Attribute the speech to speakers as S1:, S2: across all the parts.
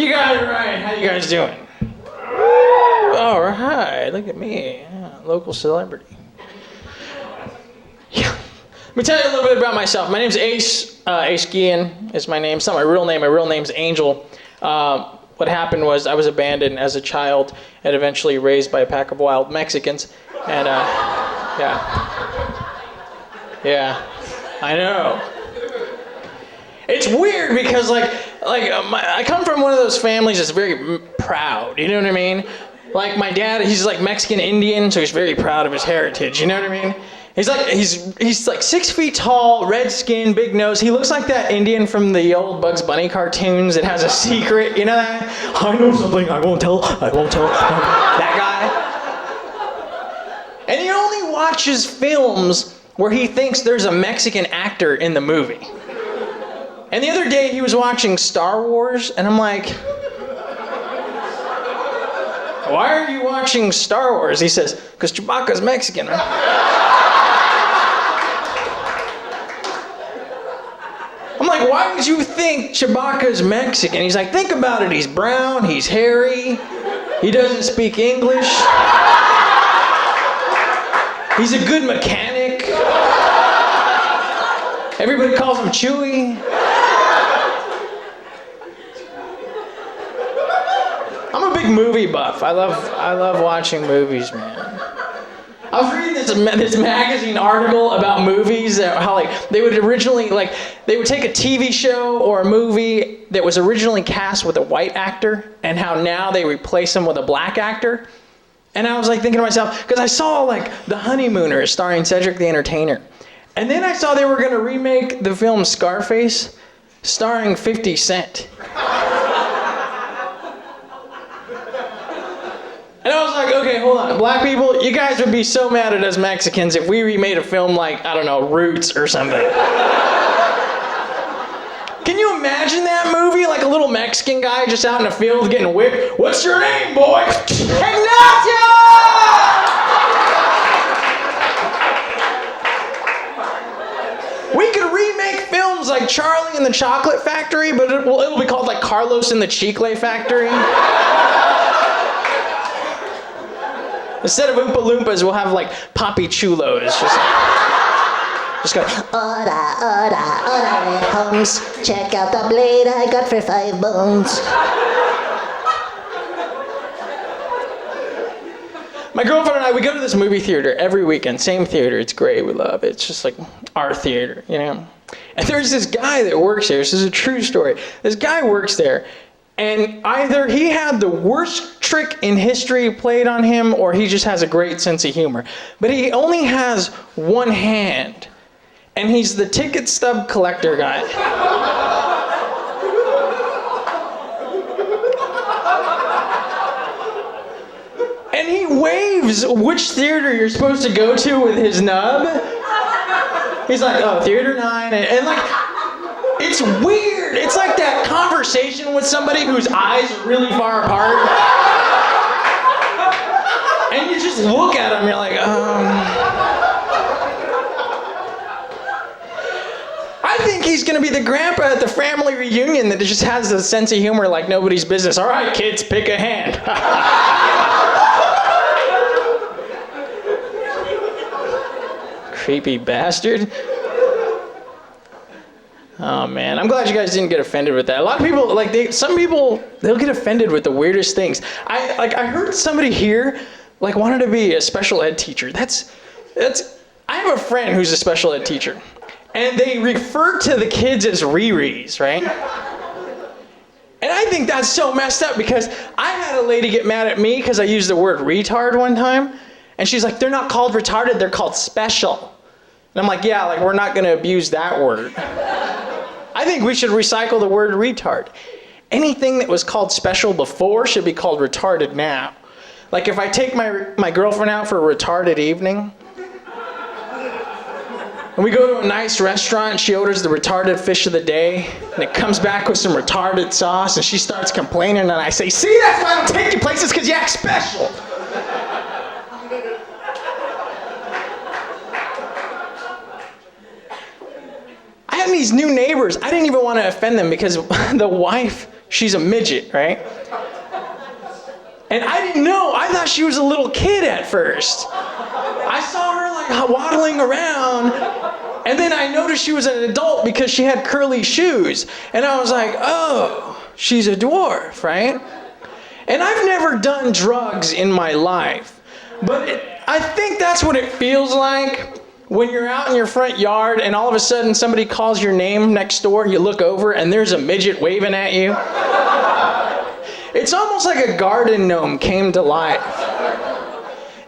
S1: You guys are right. How you guys doing? All right. Look at me. Yeah, local celebrity. Yeah. Let me tell you a little bit about myself. My name's Ace. Ace Guillen is my name. It's not my real name. My real name's Angel. What happened was I was abandoned as a child and eventually raised by a pack of wild Mexicans. And, yeah, I know. It's weird because, I come from one of those families that's very proud, you know what I mean? Like, my dad, he's like Mexican Indian, so he's very proud of his heritage, you know what I mean? He's like 6 feet tall, red skin, big nose. He looks like that Indian from the old Bugs Bunny cartoons that has a secret, you know that? I know something I won't tell. That guy. And he only watches films where he thinks there's a Mexican actor in the movie. And the other day he was watching Star Wars, and I'm like, why are you watching Star Wars? He says, because Chewbacca's Mexican, man. I'm like, why would you think Chewbacca's Mexican? He's like, think about it. He's brown, he's hairy, he doesn't speak English. He's a good mechanic. Everybody calls him Chewie. I'm a big movie buff. I love watching movies, man. I was reading this magazine article about movies, how they would originally they would take a TV show or a movie that was originally cast with a white actor, and how now they replace him with a black actor. And I was thinking to myself, because I saw The Honeymooners starring Cedric the Entertainer, and then I saw they were going to remake the film Scarface starring 50 Cent. And I was like, okay, hold on. Black people, you guys would be so mad at us Mexicans if we remade a film like, I don't know, Roots or something. Can you imagine that movie? Like a little Mexican guy just out in the field getting whipped. What's your name, boy? Ignacio! We could remake films like Charlie and the Chocolate Factory, but it'll be called Carlos and the Chicle Factory. Instead of Oompa Loompas, we'll have Papi Chulos. Just go, ora, ora, ora, Holmes. Check out the blade I got for 5 bones. My girlfriend and I, we go to this movie theater every weekend. Same theater. It's great. We love it. It's just our theater, you know? And there's this guy that works there. This is a true story. This guy works there. And either he had the worst trick in history played on him, or he just has a great sense of humor. But he only has one hand, and he's the ticket stub collector guy. And he waves which theater you're supposed to go to with his nub. He's like, oh, theater 9, and it's weird. It's like that conversation with somebody whose eyes are really far apart. And you just look at him, you're like, I think he's going to be the grandpa at the family reunion that just has a sense of humor like nobody's business. All right, kids, pick a hand. Creepy bastard. Oh man, I'm glad you guys didn't get offended with that. A lot of people, some people, they'll get offended with the weirdest things. I heard somebody here, wanted to be a special ed teacher. I have a friend who's a special ed teacher, and they refer to the kids as Riris, right? And I think that's so messed up, because I had a lady get mad at me because I used the word retard one time, and she's like, they're not called retarded, they're called special. And I'm like, yeah, we're not going to abuse that word. I think we should recycle the word retard. Anything that was called special before should be called retarded now. If I take my girlfriend out for a retarded evening, and we go to a nice restaurant, she orders the retarded fish of the day, and it comes back with some retarded sauce, and she starts complaining, and I say, see, that's why I don't take you places, because you act special. I had these new neighbors. I didn't even want to offend them because the wife she's a midget, right? And I didn't know. I thought she was a little kid at first. I saw her like waddling around, and then I noticed she was an adult because she had curly shoes. And I was like, oh, she's a dwarf, right? And I've never done drugs in my life, but I think that's what it feels like when you're out in your front yard and all of a sudden somebody calls your name next door and you look over and there's a midget waving at you. It's almost like a garden gnome came to life.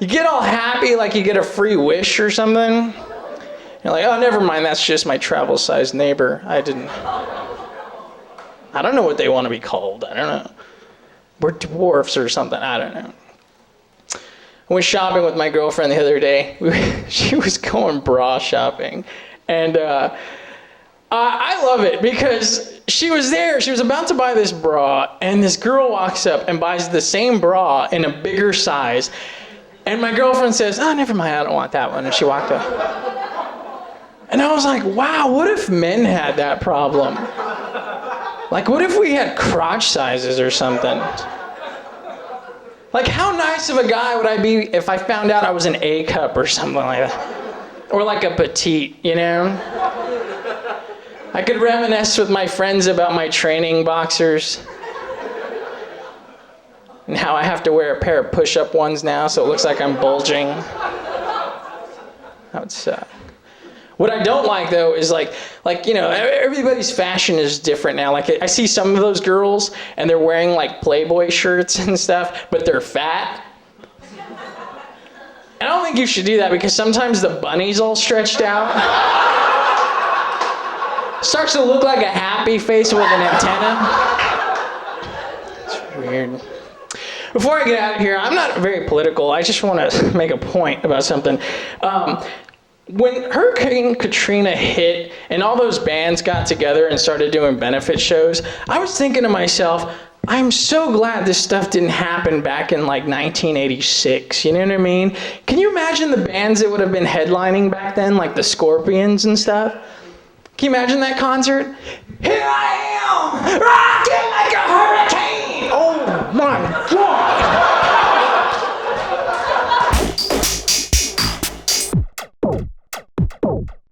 S1: You get all happy like you get a free wish or something. You're like, oh, never mind, that's just my travel-sized neighbor. I don't know what they want to be called. I don't know. We're dwarfs or something. I don't know. I went shopping with my girlfriend the other day. She was going bra shopping. And I love it because she was there. She was about to buy this bra, and this girl walks up and buys the same bra in a bigger size. And my girlfriend says, oh, never mind, I don't want that one. And she walked up. And I was like, wow, what if men had that problem? Like, what if we had crotch sizes or something? Like, how nice of a guy would I be if I found out I was an A cup or something like that? Or like a petite, you know? I could reminisce with my friends about my training boxers and how I have to wear a pair of push-up ones now so it looks like I'm bulging. That would suck. What I don't like, though, is like you know, everybody's fashion is different now. Like, I see some of those girls, and they're wearing, like, Playboy shirts and stuff, but they're fat. I don't think you should do that because sometimes the bunny's all stretched out. Starts to look like a happy face with an antenna. It's weird. Before I get out of here, I'm not very political. I just want to make a point about something. When Hurricane Katrina hit and all those bands got together and started doing benefit shows, I was thinking to myself, I'm so glad this stuff didn't happen back in like 1986, you know what I mean? Can you imagine the bands that would have been headlining back then, like the Scorpions and stuff? Can you imagine that concert? Here I